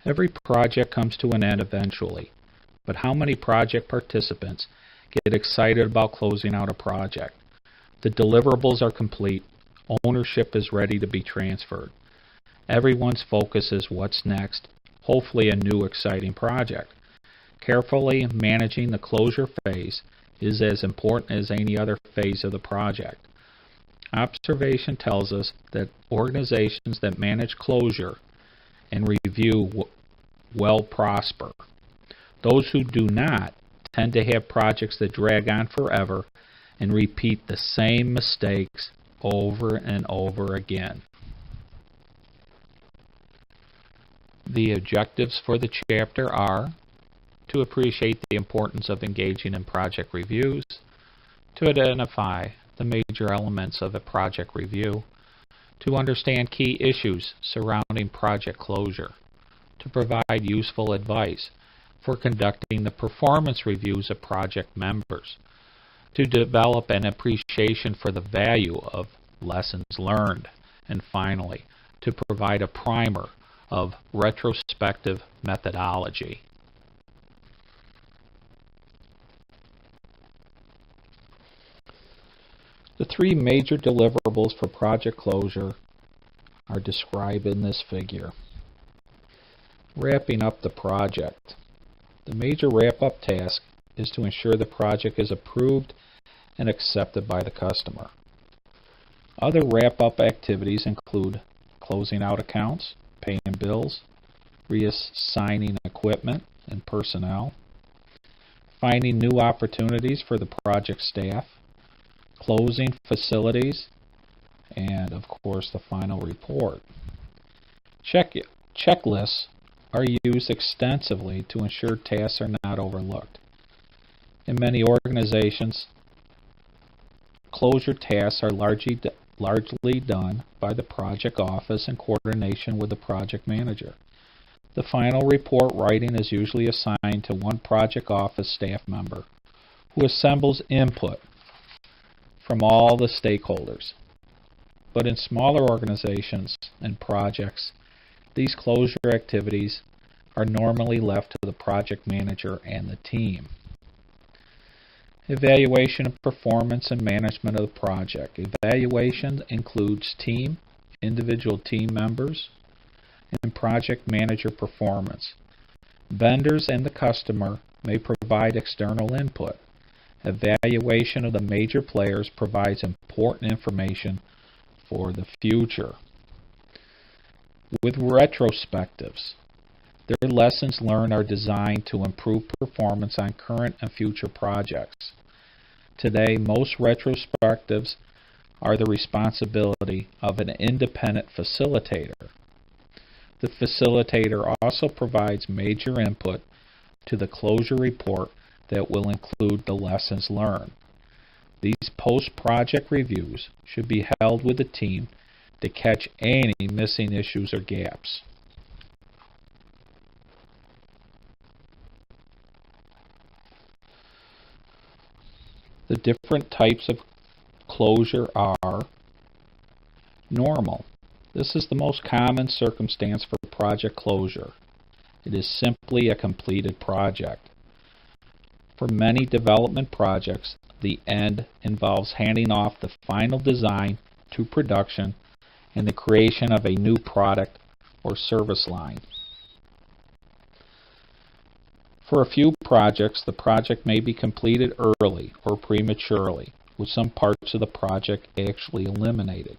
Every project comes to an end eventually, but how many project participants get excited about closing out a project? The deliverables are complete, ownership is ready to be transferred. Everyone's focus is what's next, hopefully a new exciting project. Carefully managing the closure phase is as important as any other phase of the project. Observation tells us that organizations that manage closure and review will prosper. Those who do not tend to have projects that drag on forever and repeat the same mistakes over and over again. The objectives for the chapter are to appreciate the importance of engaging in project reviews, to identify the major elements of a project review, to understand key issues surrounding project closure, to provide useful advice for conducting the performance reviews of project members, to develop an appreciation for the value of lessons learned, and finally, to provide a primer of retrospective methodology. The three major deliverables for project closure are described in this figure. Wrapping up the project. The major wrap-up task is to ensure the project is approved and accepted by the customer. Other wrap-up activities include closing out accounts, paying bills, reassigning equipment and personnel, finding new opportunities for the project staff, closing facilities, and of course the final report. Checklists are used extensively to ensure tasks are not overlooked. In many organizations, closure tasks are largely done by the project office in coordination with the project manager. The final report writing is usually assigned to one project office staff member who assembles input from all the stakeholders. But in smaller organizations and projects, these closure activities are normally left to the project manager and the team. Evaluation of performance and management of the project. Evaluation includes individual team members, and project manager performance. Vendors and the customer may provide external input. Evaluation of the major players provides important information for the future. With retrospectives, their lessons learned are designed to improve performance on current and future projects. Today, most retrospectives are the responsibility of an independent facilitator. The facilitator also provides major input to the closure report that will include the lessons learned. These post-project reviews should be held with the team to catch any missing issues or gaps. The different types of closure are normal. This is the most common circumstance for project closure. It is simply a completed project. For many development projects, the end involves handing off the final design to production and the creation of a new product or service line. For a few projects, the project may be completed early or prematurely, with some parts of the project actually eliminated.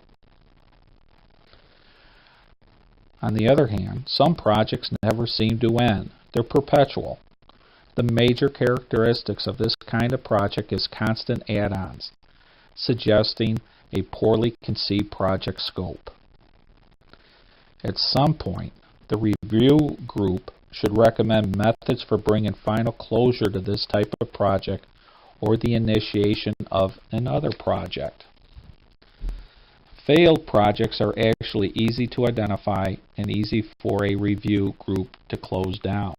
On the other hand, some projects never seem to end. They're perpetual. The major characteristics of this kind of project is constant add-ons, suggesting a poorly conceived project scope. At some point, the review group should recommend methods for bringing final closure to this type of project or the initiation of another project. Failed projects are actually easy to identify and easy for a review group to close down.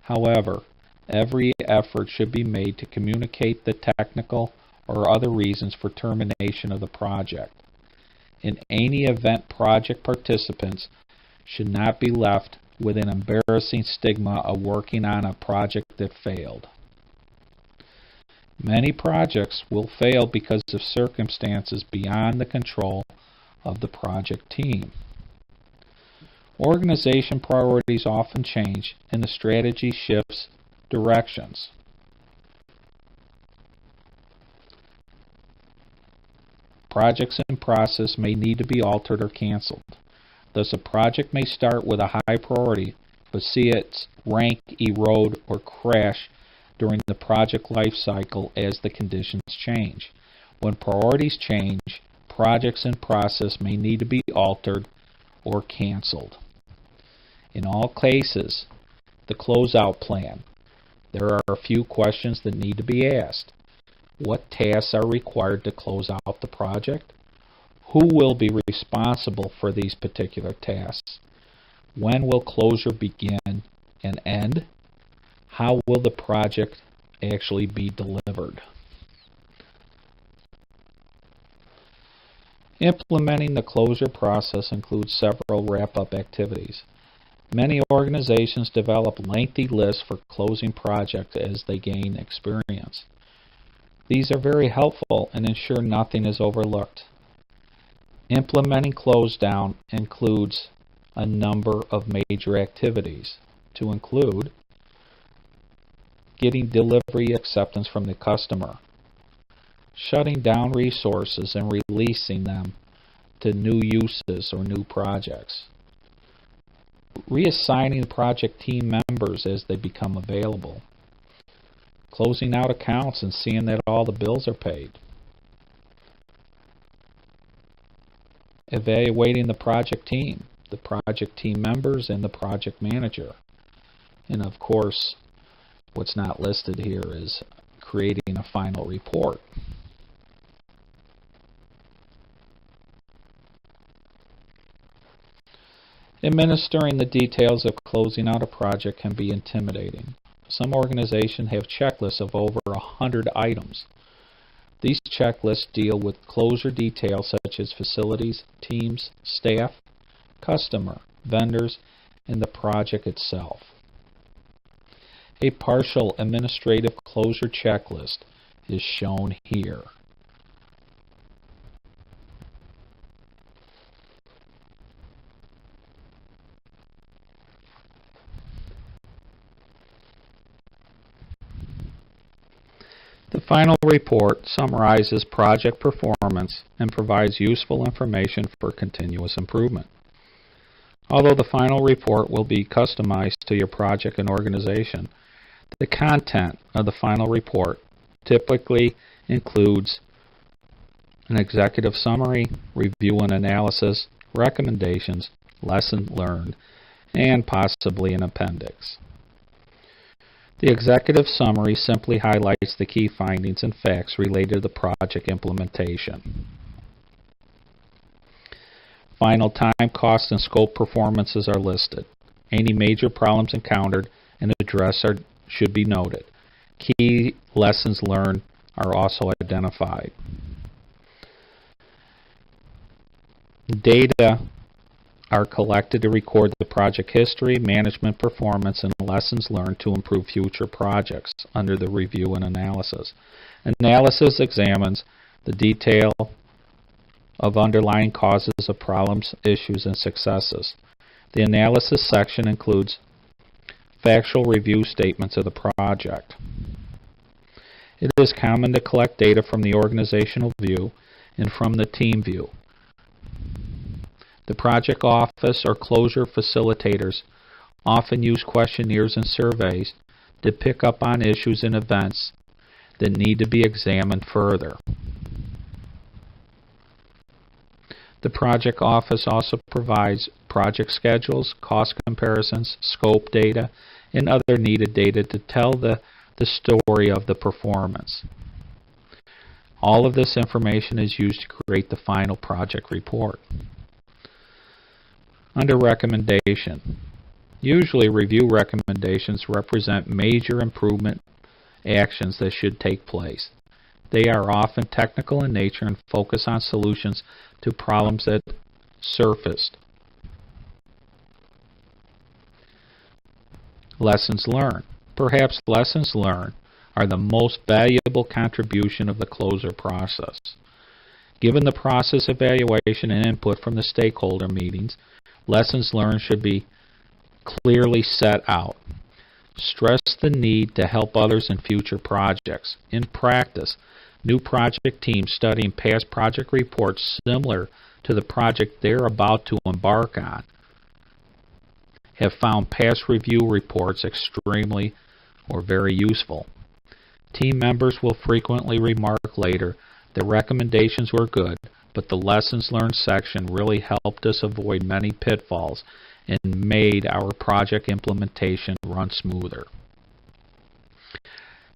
However, every effort should be made to communicate the technical or other reasons for termination of the project. In any event, project participants should not be left with an embarrassing stigma of working on a project that failed. Many projects will fail because of circumstances beyond the control of the project team. Organization priorities often change and the strategy shifts directions. Projects in process may need to be altered or canceled. Thus, a project may start with a high priority, but see its rank erode or crash during the project life cycle as the conditions change. When priorities change, projects in process may need to be altered or canceled. In all cases, the closeout plan, there are a few questions that need to be asked. What tasks are required to close out the project? Who will be responsible for these particular tasks? When will closure begin and end? How will the project actually be delivered? Implementing the closure process includes several wrap-up activities. Many organizations develop lengthy lists for closing projects as they gain experience. These are very helpful and ensure nothing is overlooked. Implementing close down includes a number of major activities, to include getting delivery acceptance from the customer, shutting down resources and releasing them to new uses or new projects, reassigning project team members as they become available, closing out accounts and seeing that all the bills are paid, evaluating the project team members, and the project manager. And of course, what's not listed here is creating a final report. Administering the details of closing out a project can be intimidating. Some organizations have checklists of over 100 items. These checklists deal with closure details such as facilities, teams, staff, customer, vendors, and the project itself. A partial administrative closure checklist is shown here. The final report summarizes project performance and provides useful information for continuous improvement. Although the final report will be customized to your project and organization, the content of the final report typically includes an executive summary, review and analysis, recommendations, lesson learned, and possibly an appendix. The executive summary simply highlights the key findings and facts related to the project implementation. Final time, cost, and scope performances are listed. Any major problems encountered and addressed should be noted. Key lessons learned are also identified. Data are collected to record the project history, management performance, and lessons learned to improve future projects under the review and analysis. Analysis examines the detail of underlying causes of problems, issues, and successes. The analysis section includes factual review statements of the project. It is common to collect data from the organizational view and from the team view. The project office or closure facilitators often use questionnaires and surveys to pick up on issues and events that need to be examined further. The project office also provides project schedules, cost comparisons, scope data, and other needed data to tell the story of the performance. All of this information is used to create the final project report. Under recommendation, usually review recommendations represent major improvement actions that should take place. They are often technical in nature and focus on solutions to problems that surfaced. Lessons learned. Perhaps lessons learned are the most valuable contribution of the closure process. Given the process evaluation and input from the stakeholder meetings, lessons learned should be clearly set out. Stress the need to help others in future projects. In practice, new project teams studying past project reports similar to the project they're about to embark on have found past review reports extremely or very useful. Team members will frequently remark later, the recommendations were good, but the lessons learned section really helped us avoid many pitfalls and made our project implementation run smoother.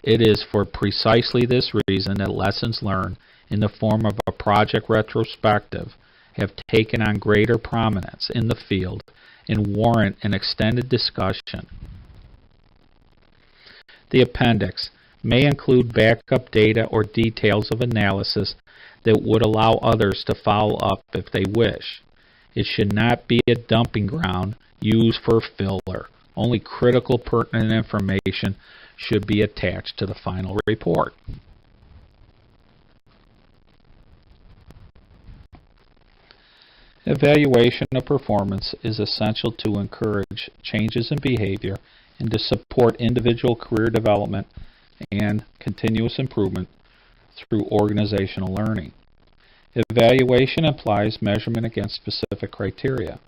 It is for precisely this reason that lessons learned in the form of a project retrospective have taken on greater prominence in the field and warrant an extended discussion. The appendix may include backup data or details of analysis that would allow others to follow up if they wish. It should not be a dumping ground used for filler. Only critical pertinent information should be attached to the final report. Evaluation of performance is essential to encourage changes in behavior and to support individual career development and continuous improvement through organizational learning. Evaluation implies measurement against specific criteria.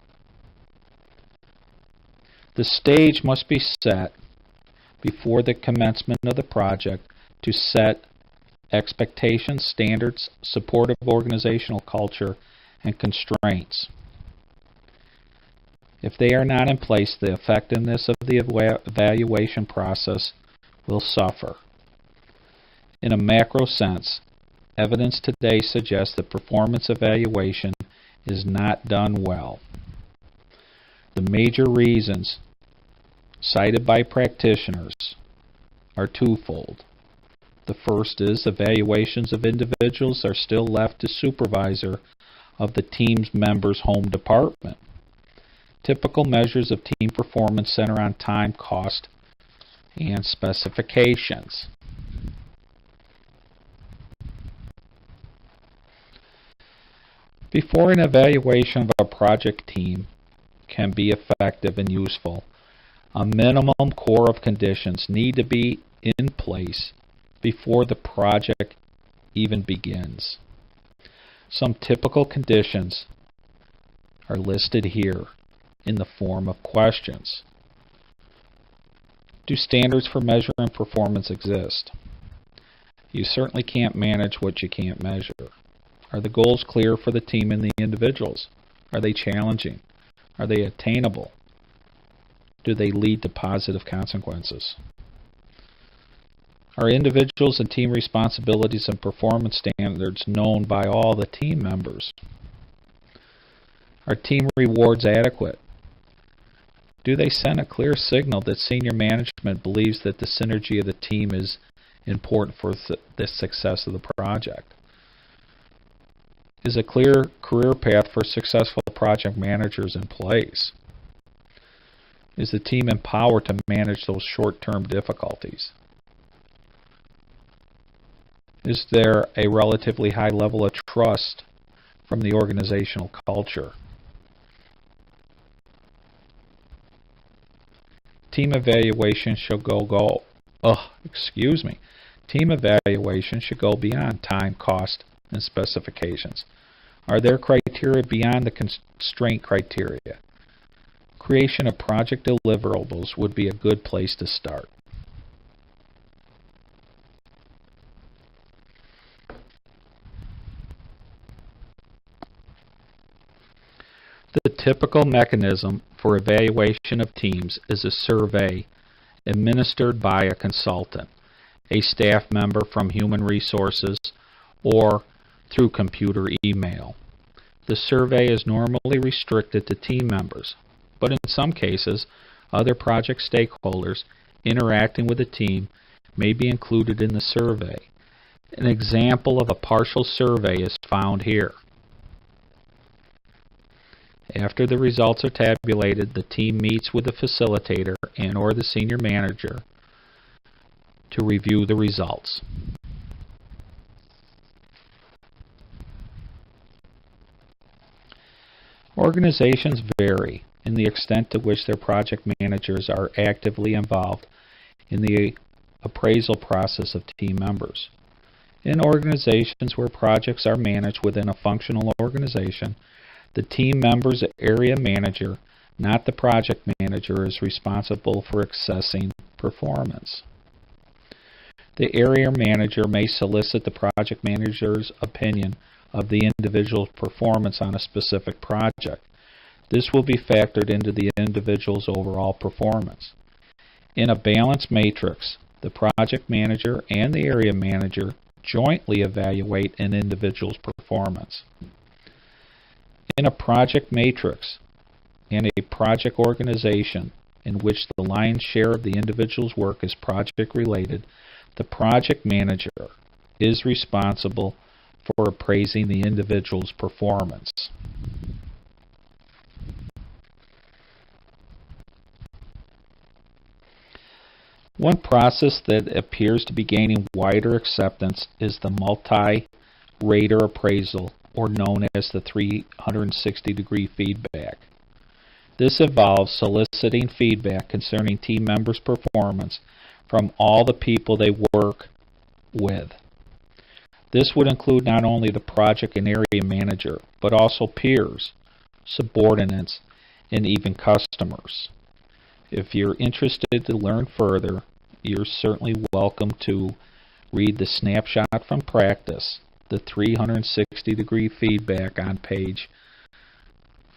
The stage must be set before the commencement of the project to set expectations, standards, supportive organizational culture, and constraints. If they are not in place, the effectiveness of the evaluation process will suffer. In a macro sense, evidence today suggests that performance evaluation is not done well. The major reasons cited by practitioners are twofold. The first is evaluations of individuals are still left to supervisor of the team's members' home department. Typical measures of team performance center on time, cost, and specifications. Before an evaluation of a project team can be effective and useful, a minimum core of conditions need to be in place before the project even begins. Some typical conditions are listed here in the form of questions. Do standards for measuring performance exist? You certainly can't manage what you can't measure. Are the goals clear for the team and the individuals? Are they challenging? Are they attainable? Do they lead to positive consequences? Are individuals and team responsibilities and performance standards known by all the team members? Are team rewards adequate? Do they send a clear signal that senior management believes that the synergy of the team is important for the success of the project? Is a clear career path for successful project managers in place? Is the team empowered to manage those short-term difficulties? Is there a relatively high level of trust from the organizational culture? Team evaluation should Team evaluation should go beyond time, cost, and specifications. Are there criteria beyond the constraint criteria? Creation of project deliverables would be a good place to start. The typical mechanism for evaluation of teams is a survey administered by a consultant, a staff member from Human Resources, or through computer email. The survey is normally restricted to team members, but in some cases, other project stakeholders interacting with the team may be included in the survey. An example of a partial survey is found here. After the results are tabulated, the team meets with the facilitator and/or the senior manager to review the results. Organizations vary in the extent to which their project managers are actively involved in the appraisal process of team members. In organizations where projects are managed within a functional organization, the team member's area manager, not the project manager, is responsible for assessing performance. The area manager may solicit the project manager's opinion of the individual's performance on a specific project. This will be factored into the individual's overall performance. In a balanced matrix, the project manager and the area manager jointly evaluate an individual's performance. In a project matrix and a project organization in which the lion's share of the individual's work is project related, the project manager is responsible for appraising the individual's performance. One process that appears to be gaining wider acceptance is the multi-rater appraisal, or known as the 360-degree feedback. This involves soliciting feedback concerning team members' performance from all the people they work with. This would include not only the project and area manager, but also peers, subordinates, and even customers. If you're interested to learn further, you're certainly welcome to read the Snapshot from Practice, the 360-degree feedback, on page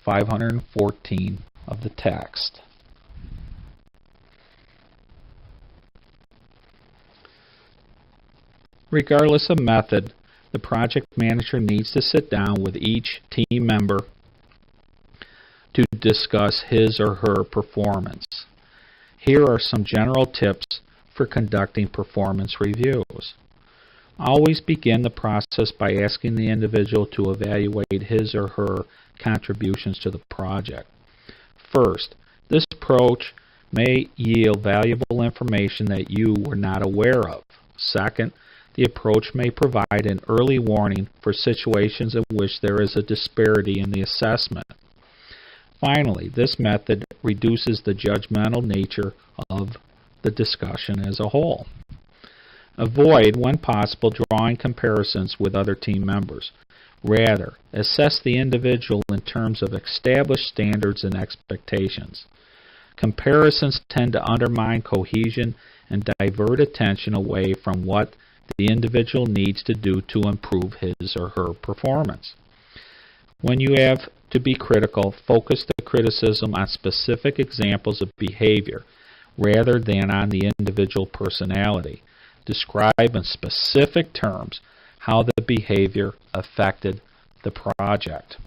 514 of the text. Regardless of method, the project manager needs to sit down with each team member to discuss his or her performance. Here are some general tips for conducting performance reviews. Always begin the process by asking the individual to evaluate his or her contributions to the project. First, this approach may yield valuable information that you were not aware of. Second, the approach may provide an early warning for situations in which there is a disparity in the assessment. Finally, this method reduces the judgmental nature of the discussion as a whole. Avoid, when possible, drawing comparisons with other team members. Rather, assess the individual in terms of established standards and expectations. Comparisons tend to undermine cohesion and divert attention away from what the individual needs to do to improve his or her performance. When you have to be critical, focus the criticism on specific examples of behavior rather than on the individual personality. Describe in specific terms how the behavior affected the project.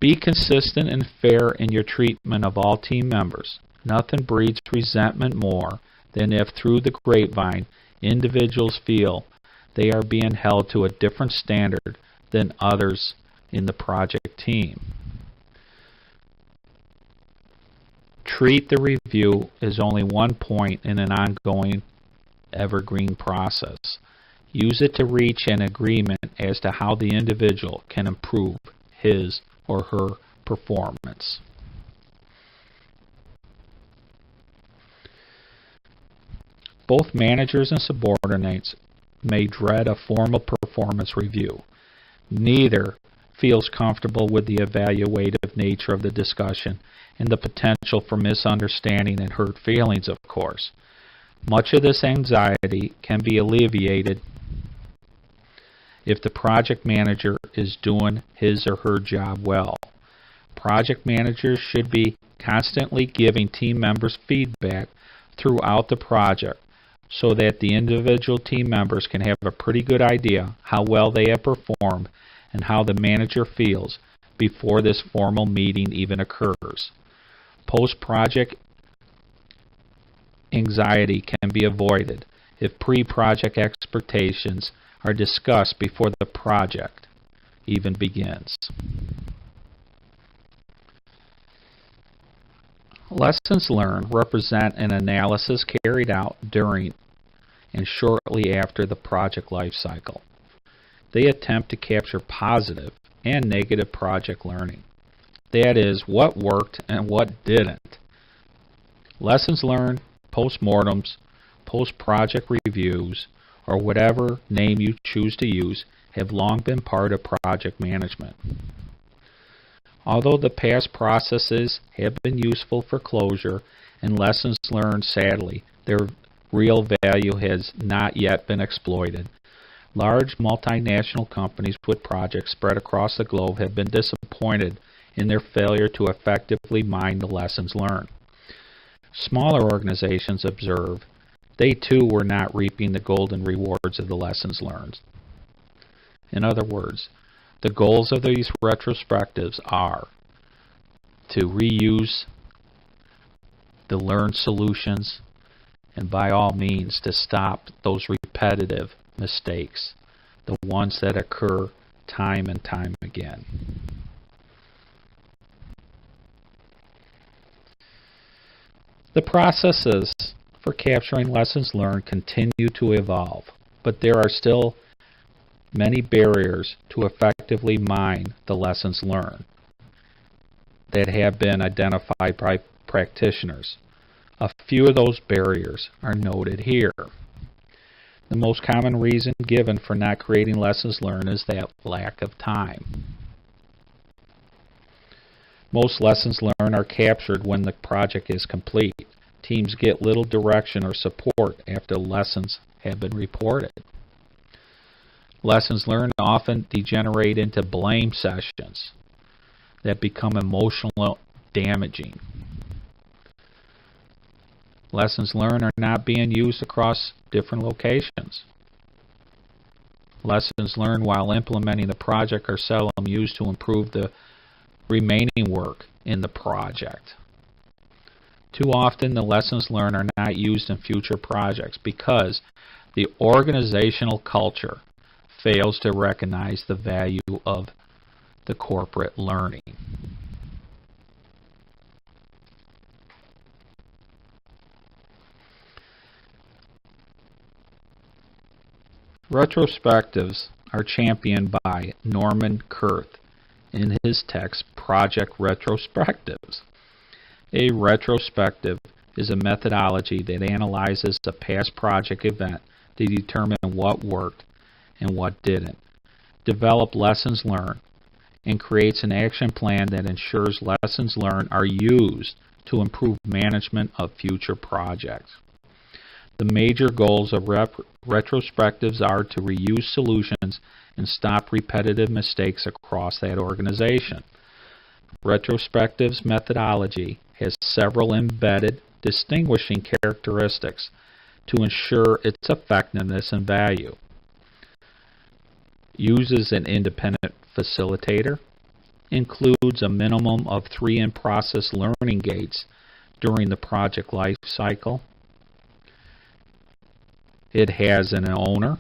Be consistent and fair in your treatment of all team members. Nothing breeds resentment more than if, through the grapevine, individuals feel they are being held to a different standard than others in the project team. Treat the review as only one point in an ongoing evergreen process. Use it to reach an agreement as to how the individual can improve his or her performance. Both managers and subordinates may dread a formal performance review. Neither feels comfortable with the evaluative nature of the discussion and the potential for misunderstanding and hurt feelings, of course. Much of this anxiety can be alleviated if the project manager is doing his or her job well. Project managers should be constantly giving team members feedback throughout the project so that the individual team members can have a pretty good idea how well they have performed and how the manager feels before this formal meeting even occurs. Post-project anxiety can be avoided if pre-project expectations are discussed before the project even begins. Lessons learned represent an analysis carried out during and shortly after the project life cycle. They attempt to capture positive and negative project learning. That is, what worked and what didn't. Lessons learned, postmortems, post-project reviews, or whatever name you choose to use, have long been part of project management. Although the past processes have been useful for closure and lessons learned, sadly, their real value has not yet been exploited. Large multinational companies with projects spread across the globe have been disappointed in their failure to effectively mine the lessons learned. Smaller organizations observe they too were not reaping the golden rewards of the lessons learned. In other words, the goals of these retrospectives are to reuse the learned solutions and by all means to stop those repetitive mistakes, the ones that occur time and time again. The processes for capturing lessons learned continue to evolve, but there are still many barriers to effectively mine the lessons learned that have been identified by practitioners. A few of those barriers are noted here. The most common reason given for not creating lessons learned is that lack of time. Most lessons learned are captured when the project is complete. Teams get little direction or support after lessons have been reported. Lessons learned often degenerate into blame sessions that become emotionally damaging. Lessons learned are not being used across different locations. Lessons learned while implementing the project are seldom used to improve the remaining work in the project. Too often the lessons learned are not used in future projects because the organizational culture fails to recognize the value of the corporate learning. Retrospectives are championed by Norman Kurth in his text, Project Retrospectives. A retrospective is a methodology that analyzes a past project event to determine what worked and what didn't, develop lessons learned, and creates an action plan that ensures lessons learned are used to improve management of future projects. The major goals of retrospectives are to reuse solutions and stop repetitive mistakes across that organization. Retrospectives methodology has several embedded distinguishing characteristics to ensure its effectiveness and value. Uses an independent facilitator, includes a minimum of 3 in-process learning gates during the project life cycle. It has an owner.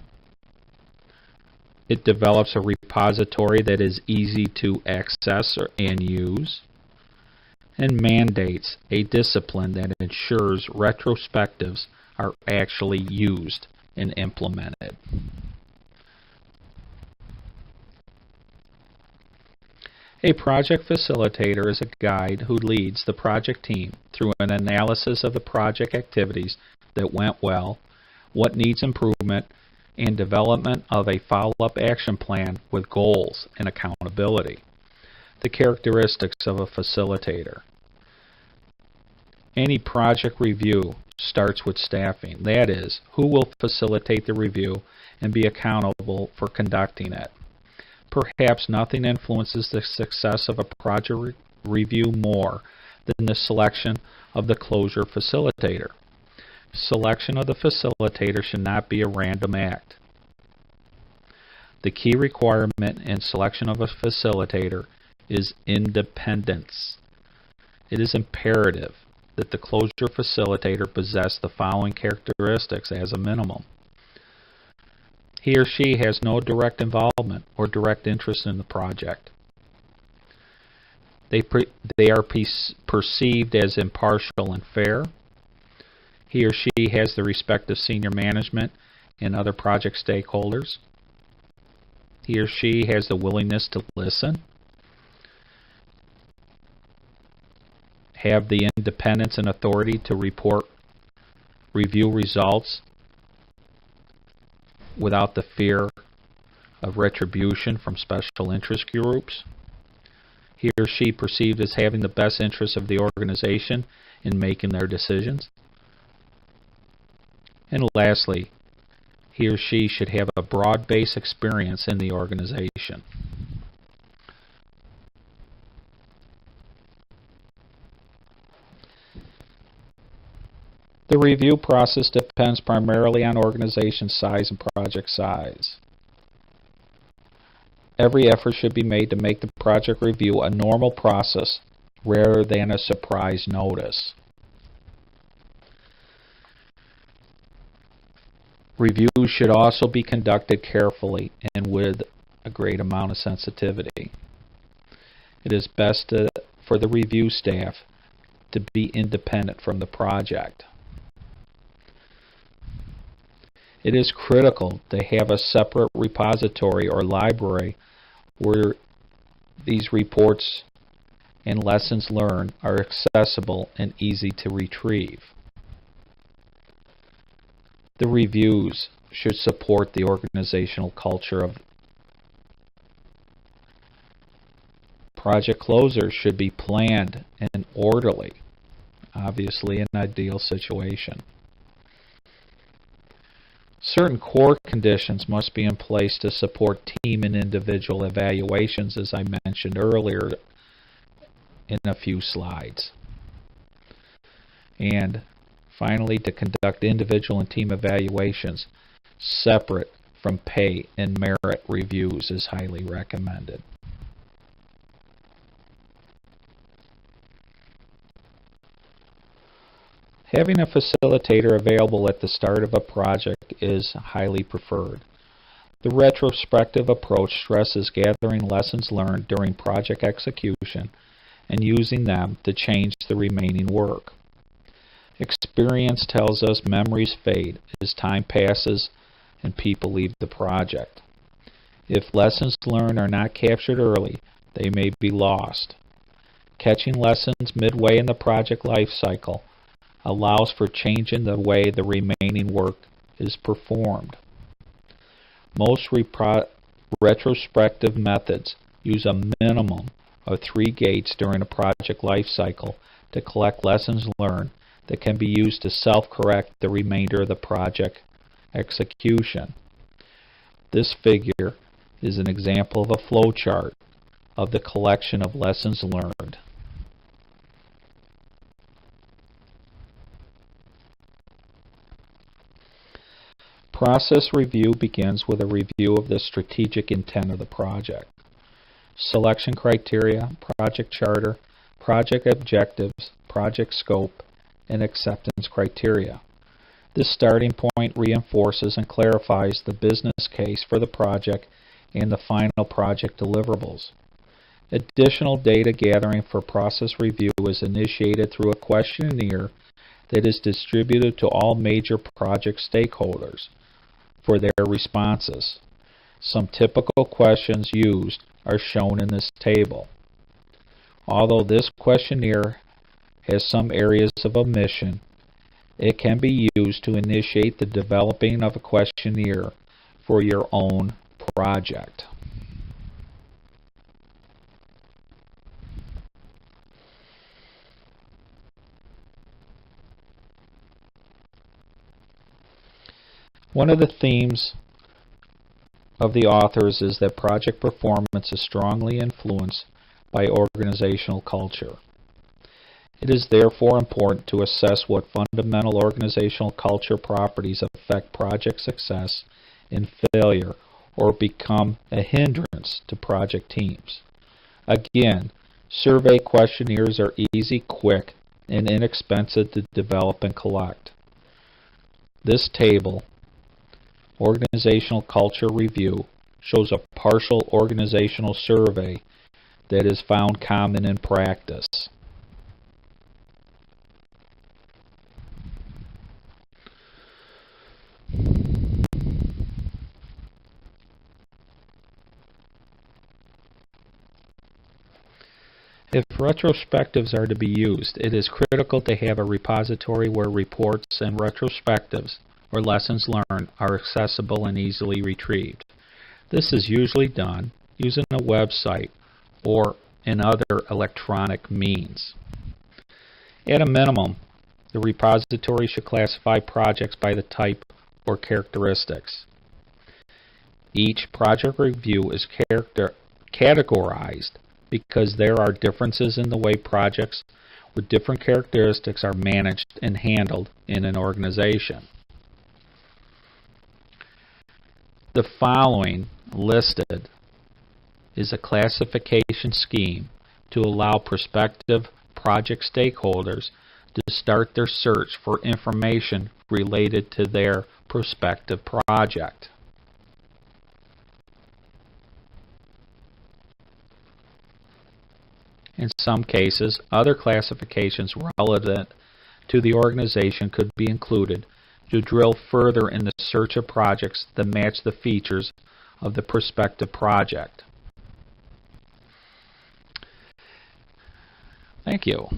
It develops a repository that is easy to access and use, and mandates a discipline that ensures retrospectives are actually used and implemented. A project facilitator is a guide who leads the project team through an analysis of the project activities that went well, what needs improvement, and development of a follow-up action plan with goals and accountability. The characteristics of a facilitator. Any project review starts with staffing. That is, who will facilitate the review and be accountable for conducting it. Perhaps nothing influences the success of a project review more than the selection of the closure facilitator. Selection of the facilitator should not be a random act. The key requirement in selection of a facilitator is independence. It is imperative that the closure facilitator possess the following characteristics as a minimum. He or she has no direct involvement or direct interest in the project. They are perceived as impartial and fair. He or she has the respect of senior management and other project stakeholders. He or she has the willingness to listen, have the independence and authority to review results without the fear of retribution from special interest groups. He or she perceived as having the best interests of the organization in making their decisions. And lastly, he or she should have a broad-based experience in the organization. The review process depends primarily on organization size and project size. Every effort should be made to make the project review a normal process rather than a surprise notice. Reviews should also be conducted carefully and with a great amount of sensitivity. It is best for the review staff to be independent from the project. It is critical to have a separate repository or library where these reports and lessons learned are accessible and easy to retrieve. The reviews should support the organizational culture of project closures should be planned and orderly, obviously an ideal situation. Certain core conditions must be in place to support team and individual evaluations, as I mentioned earlier in a few slides. And finally, to conduct individual and team evaluations separate from pay and merit reviews is highly recommended. Having a facilitator available at the start of a project is highly preferred. The retrospective approach stresses gathering lessons learned during project execution and using them to change the remaining work. Experience tells us memories fade as time passes and people leave the project. If lessons learned are not captured early, they may be lost. Catching lessons midway in the project life cycle allows for changing the way the remaining work is performed. Most retrospective methods use a minimum of 3 gates during a project life cycle to collect lessons learned that can be used to self-correct the remainder of the project execution. This figure is an example of a flow chart of the collection of lessons learned. Process review begins with a review of the strategic intent of the project. Selection criteria, project charter, project objectives, project scope, and acceptance criteria. This starting point reinforces and clarifies the business case for the project and the final project deliverables. Additional data gathering for process review is initiated through a questionnaire that is distributed to all major project stakeholders for their responses. Some typical questions used are shown in this table. Although this questionnaire has some areas of omission, it can be used to initiate the developing of a questionnaire for your own project. One of the themes of the authors is that project performance is strongly influenced by organizational culture. It is therefore important to assess what fundamental organizational culture properties affect project success and failure or become a hindrance to project teams. Again, survey questionnaires are easy, quick, and inexpensive to develop and collect. This table, Organizational Culture Review, shows a partial organizational survey that is found common in practice. If retrospectives are to be used, it is critical to have a repository where reports and retrospectives or lessons learned are accessible and easily retrieved. This is usually done using a website or in other electronic means. At a minimum, the repository should classify projects by the type or characteristics. Each project review is categorized because there are differences in the way projects with different characteristics are managed and handled in an organization. The following listed is a classification scheme to allow prospective project stakeholders to start their search for information related to their prospective project. In some cases, other classifications relevant to the organization could be included to drill further in the search of projects that match the features of the prospective project. Thank you.